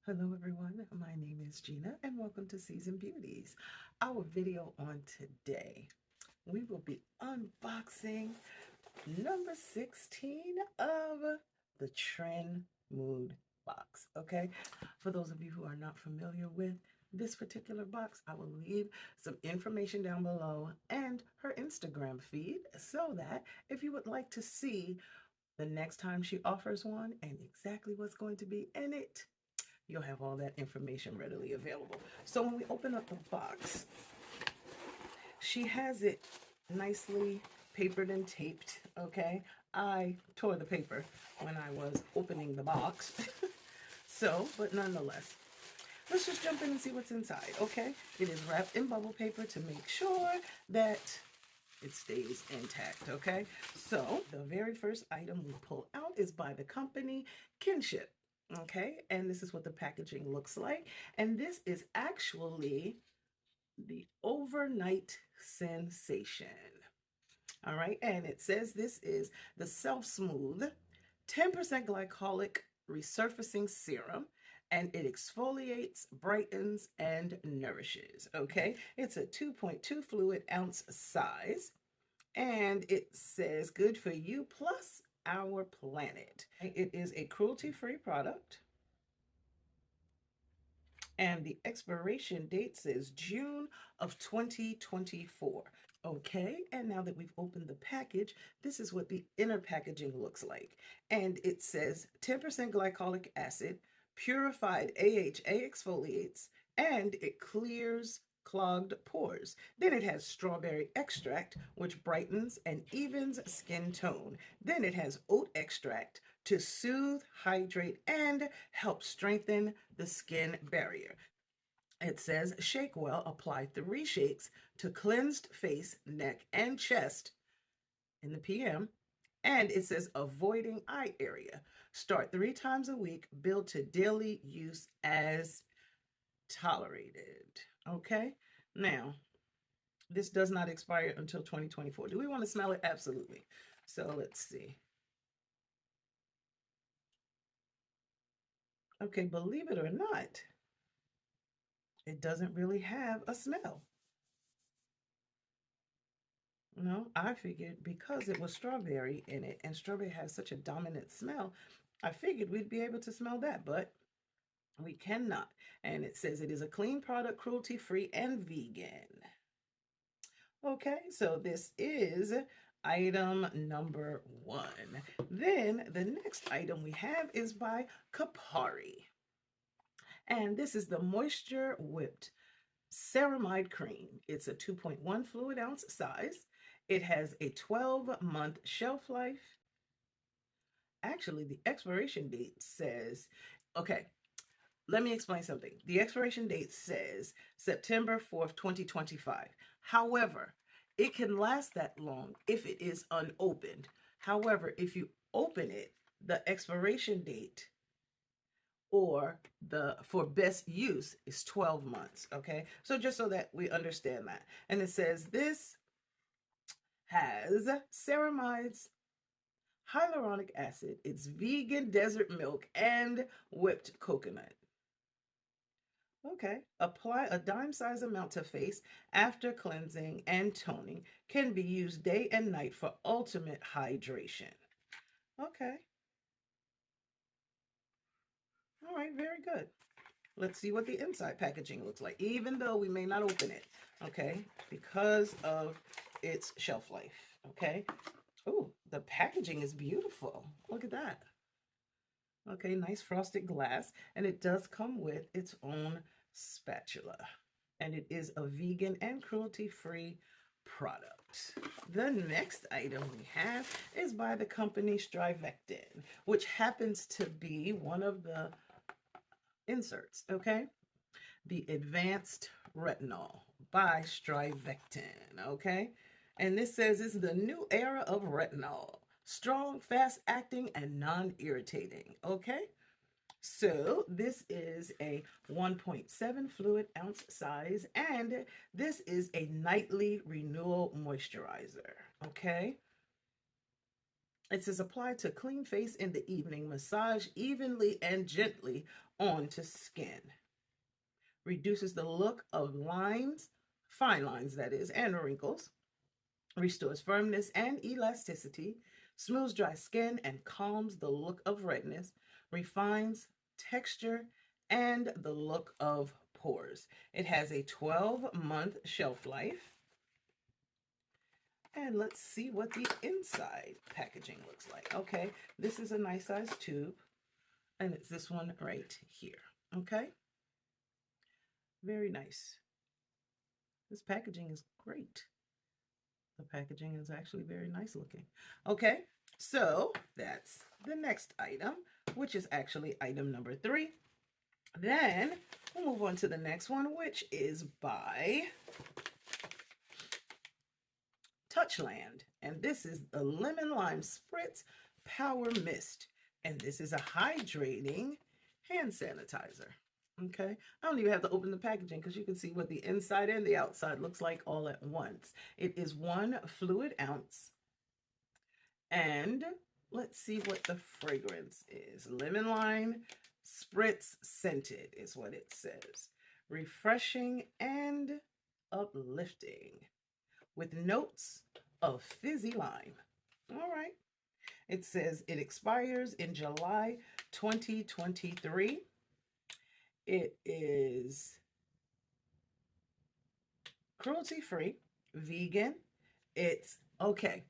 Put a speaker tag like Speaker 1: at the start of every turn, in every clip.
Speaker 1: Hello everyone, my name is Gina and welcome to Season Beauties. Our video on today, we will be unboxing number 16 of the Trendmood box, okay? For those of you who are not familiar with this particular box, I will leave some information down below and her Instagram feed so that if you would like to see the next time she offers one and exactly what's going to be in it, you'll have all that information readily available. So when we open up the box, she has it nicely papered and taped, okay? I tore the paper when I was opening the box. But nonetheless, let's just jump in and see what's inside, okay? It is wrapped in bubble paper to make sure that it stays intact, okay? So the very first item we pull out is by the company Kinship. Okay, and this is what the packaging looks like. And this is actually the Overnight Sensation. All right, and it says this is the Self Smooth 10% glycolic resurfacing serum, and it exfoliates, brightens, and nourishes. Okay, it's a 2.2 fluid ounce size, and it says good for you plus our planet. It is a cruelty-free product, and the expiration date says June of 2024. Okay, and now that we've opened the package, this is what the inner packaging looks like. And it says 10% glycolic acid, purified AHA exfoliates, and it clears clogged pores. Then it has strawberry extract, which brightens and evens skin tone. Then it has oat extract to soothe, hydrate, and help strengthen the skin barrier. It says shake well, apply 3 shakes to cleansed face, neck, and chest in the PM. And it says avoiding eye area. Start 3 times a week, build to daily use as tolerated. Okay, now this does not expire until 2024. Do we want to smell it? Absolutely. So let's see. Okay, believe it or not, it doesn't really have a smell. No, I figured because it was strawberry in it and strawberry has such a dominant smell, I figured we'd be able to smell that, but we cannot. And it says it is a clean product, cruelty-free, and vegan. Okay, so this is item number 1. Then the next item we have is by Kapari. And this is the Moisture Whipped Ceramide Cream. It's a 2.1 fluid ounce size. It has a 12-month shelf life. Actually, the expiration date says, okay, let me explain something. The expiration date says September 4th, 2025. However, it can last that long if it is unopened. However, if you open it, the expiration date or the for best use is 12 months. Okay, so just so that we understand that. And it says this has ceramides, hyaluronic acid, it's vegan desert milk, and whipped coconut. Okay, apply a dime size amount to face after cleansing and toning. Can be used day and night for ultimate hydration. Okay, all right, very good. Let's see what the inside packaging looks like, even though we may not open it, okay, because of its shelf life, okay? Oh, the packaging is beautiful. Look at that. Okay, nice frosted glass, and it does come with its own spatula, and it is a vegan and cruelty-free product. The next item we have is by the company Strivectin, which happens to be one of the inserts, okay? The Advanced Retinol by Strivectin, okay? And this says it's the new era of retinol. Strong, fast-acting, and non-irritating, okay? So this is a 1.7 fluid ounce size, and this is a nightly renewal moisturizer, okay? It says apply to clean face in the evening, massage evenly and gently onto skin. Reduces the look of lines, fine lines that is, and wrinkles. Restores firmness and elasticity. Smooths dry skin and calms the look of redness. Refines texture and the look of pores. It has a 12-month shelf life. And let's see what the inside packaging looks like. Okay, this is a nice size tube, and it's this one right here. Okay, very nice. This packaging is great. The packaging is actually very nice looking. Okay, so that's the next item, which is actually item number 3. Then we'll move on to the next one, which is by Touchland. And this is the Lemon Lime Spritz Power Mist. And this is a hydrating hand sanitizer. Okay, I don't even have to open the packaging because you can see what the inside and the outside looks like all at once. It is 1 fluid ounce. And let's see what the fragrance is. Lemon Lime Spritz Scented is what it says. Refreshing and uplifting with notes of fizzy lime. All right. It says it expires in July 2023. It is cruelty-free, vegan. It's, okay,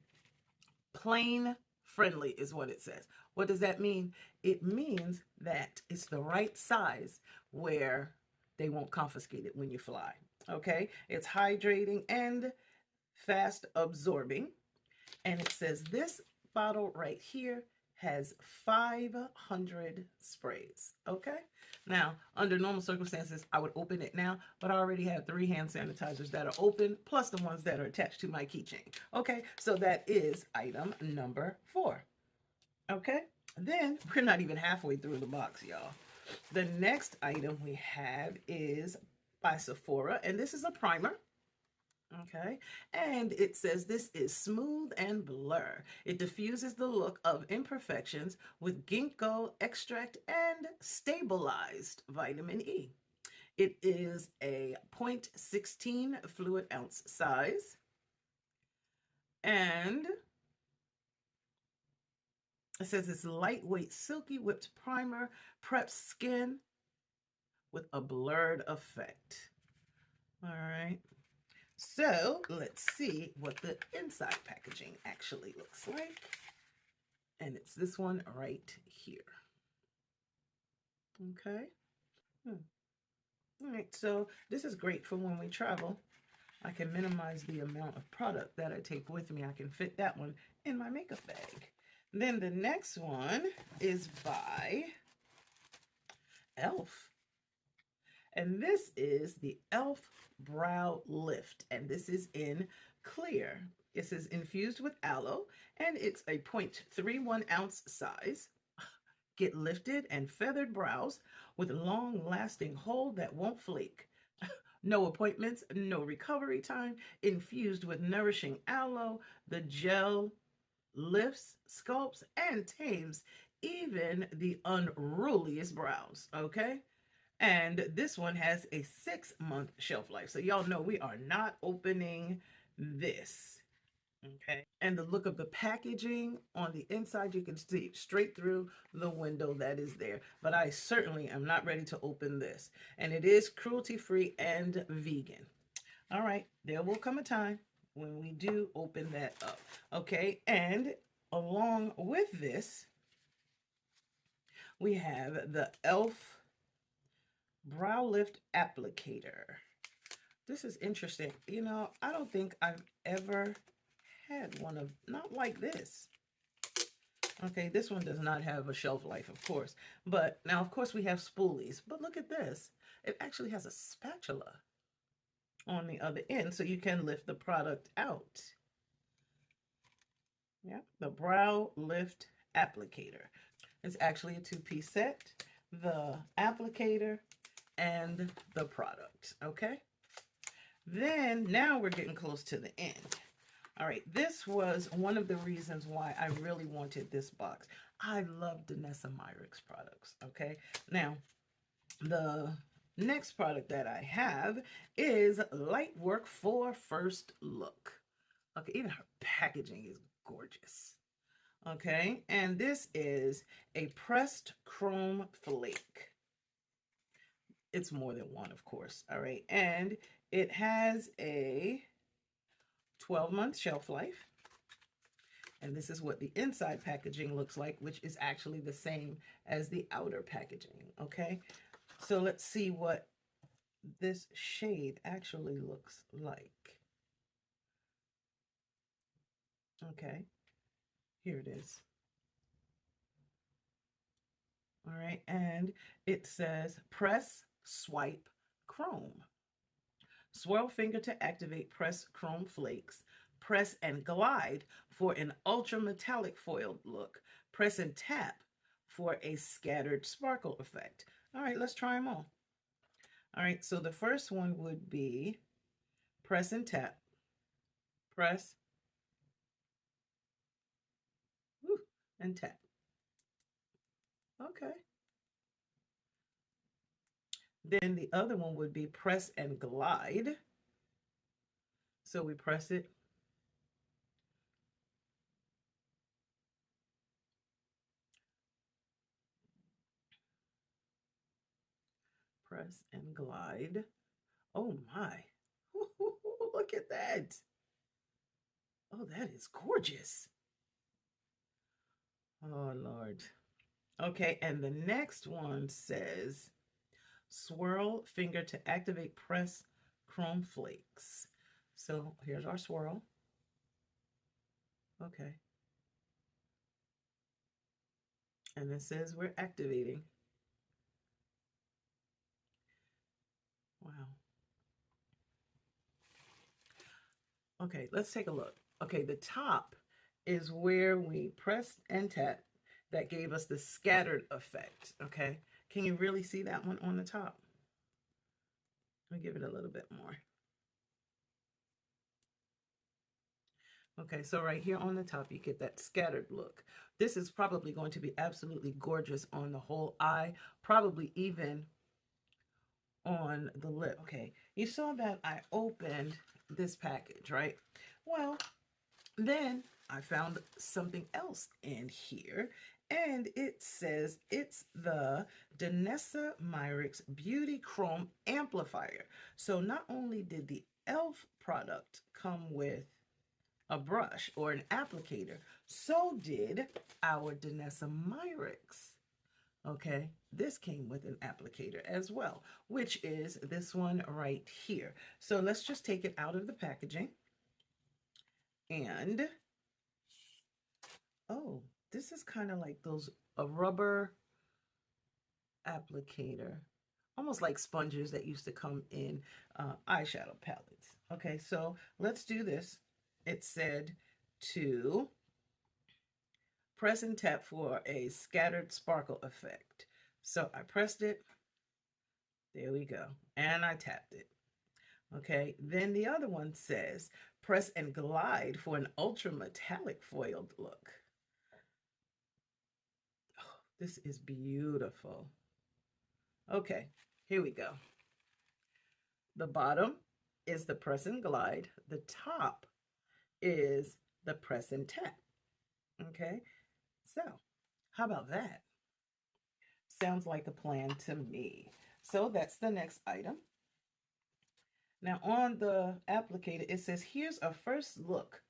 Speaker 1: plain friendly is what it says. What does that mean? It means that it's the right size where they won't confiscate it when you fly. Okay, it's hydrating and fast absorbing. And it says this bottle right here has 500 sprays. Okay, now under normal circumstances I would open it now, but I already have 3 hand sanitizers that are open plus the ones that are attached to my keychain. Okay, so that is item number 4. Okay, then we're not even halfway through the box, y'all. The next item we have is by Sephora, and this is a primer. Okay, and it says this is smooth and blur. It diffuses the look of imperfections with ginkgo extract and stabilized vitamin E. It is a 0.16 fluid ounce size, and it says it's lightweight, silky whipped primer, preps skin with a blurred effect. All right. So let's see what the inside packaging actually looks like. And it's this one right here. Okay. All right, so this is great for when we travel. I can minimize the amount of product that I take with me. I can fit that one in my makeup bag. Then the next one is by e.l.f. And this is the e.l.f. Brow Lift, and this is in clear. This is infused with aloe, and it's a 0.31 ounce size. Get lifted and feathered brows with long-lasting hold that won't flake. No appointments, no recovery time. Infused with nourishing aloe, the gel lifts, sculpts, and tames even the unruliest brows. Okay. And this one has a 6-month shelf life. So y'all know we are not opening this. Okay. And the look of the packaging on the inside, you can see straight through the window that is there. But I certainly am not ready to open this. And it is cruelty-free and vegan. All right. There will come a time when we do open that up. Okay. And along with this, we have the e.l.f. Brow Lift Applicator. This is interesting. You know, I don't think I've ever had one of, not like this. Okay, this one does not have a shelf life, of course. But now, of course, we have spoolies. But look at this. It actually has a spatula on the other end, so you can lift the product out. Yeah, the Brow Lift Applicator. It's actually a 2-piece set. The applicator and the product. Okay, then now we're getting close to the end. All right, this was one of the reasons why I really wanted this box. I love Danessa Myricks products. Okay, now The next product that I have is Light Work for First Look. Okay, even her packaging is gorgeous. Okay, and this is a pressed chrome flake. It's more than one, of course. All right, and it has a 12-month shelf life. And this is what the inside packaging looks like, which is actually the same as the outer packaging. Okay, so let's see what this shade actually looks like. Okay, here it is. All right, and it says press, swipe, chrome. Swirl finger to activate press chrome flakes. Press and glide for an ultra metallic foiled look. Press and tap for a scattered sparkle effect. All right, let's try them all. All right, so the first one would be press and tap. Press, whew, and tap. Okay. Then the other one would be press and glide. So we press it. Press and glide. Oh my. Look at that. Oh, that is gorgeous. Oh, Lord. Okay, and the next one says swirl finger to activate press chrome flakes. So here's our swirl. Okay. And it says we're activating. Wow. Okay, let's take a look. Okay, the top is where we pressed and tapped that gave us the scattered effect. Okay, can you really see that one on the top? Let me give it a little bit more. Okay, so right here on the top, you get that scattered look. This is probably going to be absolutely gorgeous on the whole eye, probably even on the lip. Okay, you saw that I opened this package, right? Well, then I found something else in here, and it says it's the Danessa Myricks Beauty Chrome Amplifier. So not only did the e.l.f. product come with a brush or an applicator, so did our Danessa Myricks. Okay, this came with an applicator as well, which is this one right here. So let's just take it out of the packaging. And, oh, this is kind of like those, a rubber applicator, almost like sponges that used to come in eyeshadow palettes. Okay, so let's do this. It said to press and tap for a scattered sparkle effect. So I pressed it. There we go. And I tapped it. Okay, then the other one says press and glide for an ultra metallic foiled look. Oh, this is beautiful. Okay, here we go. The bottom is the press and glide. The top is the press and tap. Okay, so how about that? Sounds like a plan to me. So that's the next item. Now on the applicator, it says, here's a first look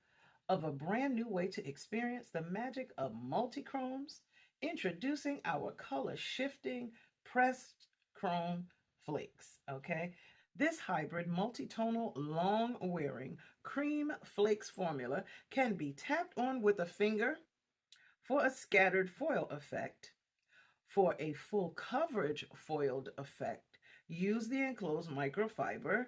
Speaker 1: of a brand new way to experience the magic of multi-chromes, introducing our color shifting pressed chrome flakes. Okay, this hybrid multi-tonal long wearing cream flakes formula can be tapped on with a finger for a scattered foil effect. For a full coverage foiled effect, use the enclosed microfiber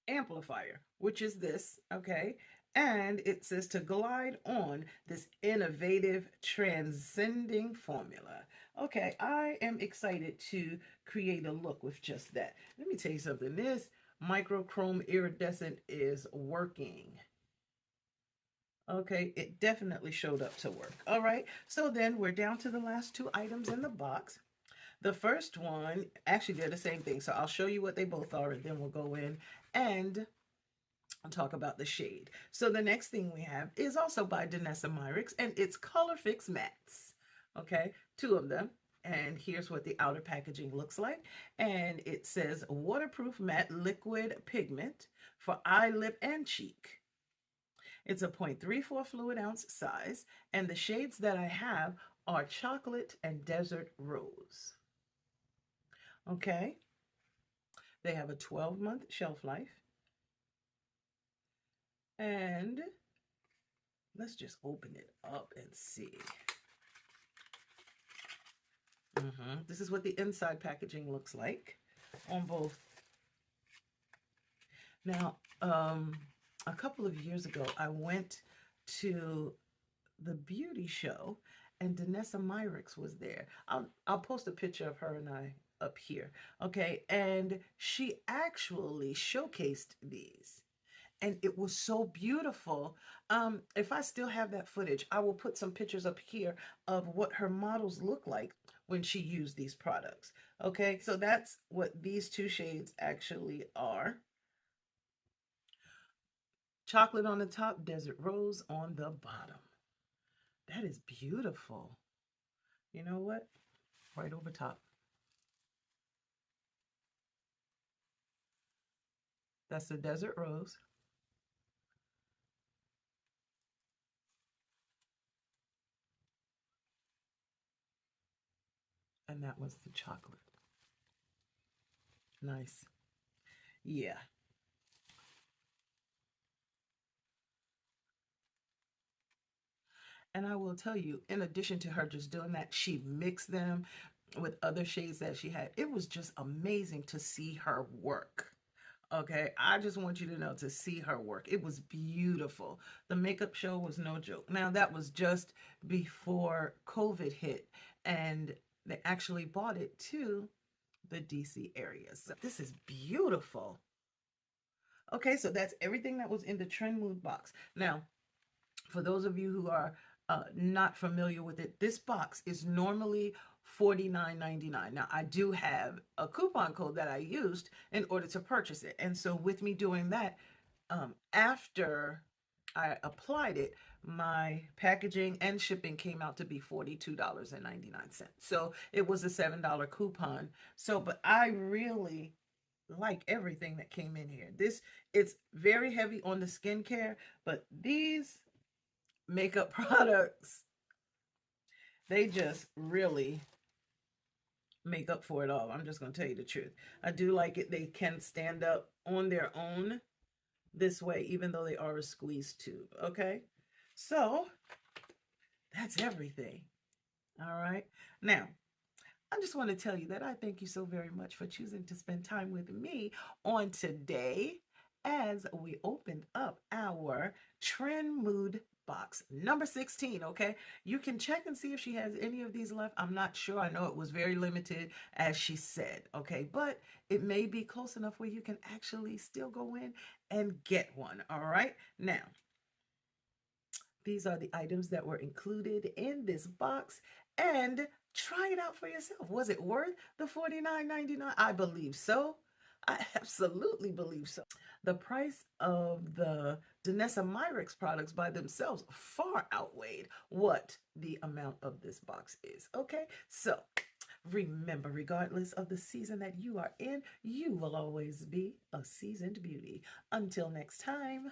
Speaker 1: amplifier, which is this, okay? And it says to glide on this innovative transcending formula. Okay, I am excited to create a look with just that. Let me tell you something. This microchrome iridescent is working. Okay, it definitely showed up to work. All right, so then we're down to the last two items in the box. The first one, actually, they're the same thing. So I'll show you what they both are, and then we'll go in and I'll talk about the shade. So the next thing we have is also by Danessa Myricks, and it's Color Fix Mattes. Okay, two of them. And here's what the outer packaging looks like. And it says waterproof matte liquid pigment for eye, lip, and cheek. It's a 0.34 fluid ounce size, and the shades that I have are chocolate and desert rose. Okay, they have a 12-month shelf life. And let's just open it up and see. This is what the inside packaging looks like on both. Now, a couple of years ago, I went to the beauty show, and Danessa Myricks was there. I'll post a picture of her and I up here. Okay, and she actually showcased these, and it was so beautiful. If I still have that footage, I will put some pictures up here of what her models look like when she used these products. Okay, so that's what these two shades actually are. Chocolate on the top, desert rose on the bottom. That is beautiful. You know what? Right over top. That's the desert rose. And that was the chocolate. Nice. Yeah. And I will tell you, in addition to her just doing that, she mixed them with other shades that she had. It was just amazing to see her work. Okay, I just want you to know, to see her work. It was beautiful. The makeup show was no joke. Now, that was just before COVID hit, and they actually bought it to the DC area. So this is beautiful. Okay, so that's everything that was in the Trendmood box. Now, for those of you who are not familiar with it, this box is normally $49.99. Now, I do have a coupon code that I used in order to purchase it. And so with me doing that, after I applied it, my packaging and shipping came out to be $42.99. So it was a $7 coupon. So, but I really like everything that came in here. It's very heavy on the skincare, but these makeup products, they just really make up for it all. I'm just going to tell you the truth. I do like it. They can stand up on their own this way, even though they are a squeeze tube. Okay, so that's everything. All right, now I just want to tell you that I thank you so very much for choosing to spend time with me on today as we opened up our Trendmood box number 16. Okay, you can check and see if she has any of these left. I'm not sure. I know it was very limited, as she said. Okay, but it may be close enough where you can actually still go in and get one. All right, now these are the items that were included in this box, and try it out for yourself. Was it worth the $49.99? I believe so. I absolutely believe so. The price of the Danessa Myricks products by themselves far outweighed what the amount of this box is. Okay, so remember, regardless of the season that you are in, you will always be a seasoned beauty. Until next time.